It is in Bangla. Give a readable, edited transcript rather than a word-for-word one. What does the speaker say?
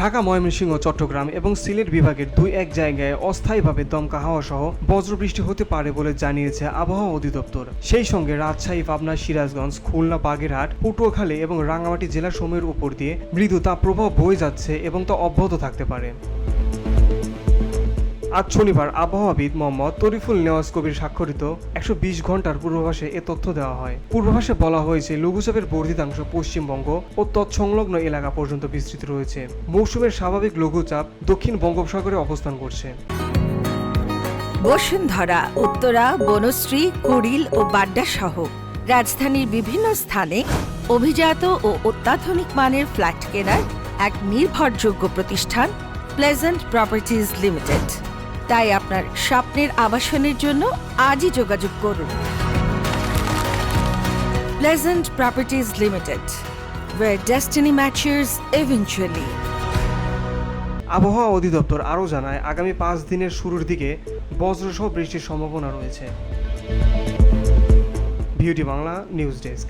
ঢাকা, ময়মনসিংহ, চট্টগ্রাম এবং সিলেট বিভাগের 2-1 জায়গায় অস্থায়ীভাবে দমকা হাওয়া সহ বজ্রবৃষ্টি হতে পারে বলে জানিয়েছে আবহাওয়া অধিদপ্তর। সেই সঙ্গে রাজশাহী, পাবনা, সিরাজগঞ্জ, খুলনা, বাগেরহাট, পটুয়াখালী এবং রাঙ্গামাটি জেলাসমূহের উপর দিয়ে মৃদু তাপপ্রবাহ বয়ে যাচ্ছে এবং তা অব্যাহত থাকতে পারে। আজ শনিবার আবহাওয়াবিদ মোহাম্মদ তরিফুল নেওয়াজ কবির স্বাক্ষরিত 120 ঘন্টার পূর্বাভাসে এ তথ্য দেওয়া হয়। পূর্বাভাসে বলা হয়েছে লঘুচাপের বর্ধিতাংশ পশ্চিমবঙ্গ ও তৎসংলগ্ন এলাকা পর্যন্ত বিস্তৃত রয়েছে। মৌসুমের স্বাভাবিক লঘুচাপ দক্ষিণ বঙ্গোপসাগরে অবস্থান করছে। বসুন্ধরা, উত্তরা, বনশ্রী, কুড়িল ও বাড্ডা সহ রাজধানীর বিভিন্ন স্থানে অভিজাত ও অত্যাধুনিক মানের ফ্ল্যাট কেনার এক নির্ভরযোগ্য প্রতিষ্ঠান প্লেজেন্ট প্রপার্টিজ লিমিটেড। তাই আপনার স্বপ্নের আবাসনের জন্য আজই যোগাযোগ করুন। Pleasant properties limited, where destiny matches eventually. আবহাওয়া অধিদপ্তর আরও জানায়, আগামী 5 দিনের শুরুর দিকে বজ্রসহ বৃষ্টির সম্ভাবনা রয়েছে। Beauty Bangla news desk.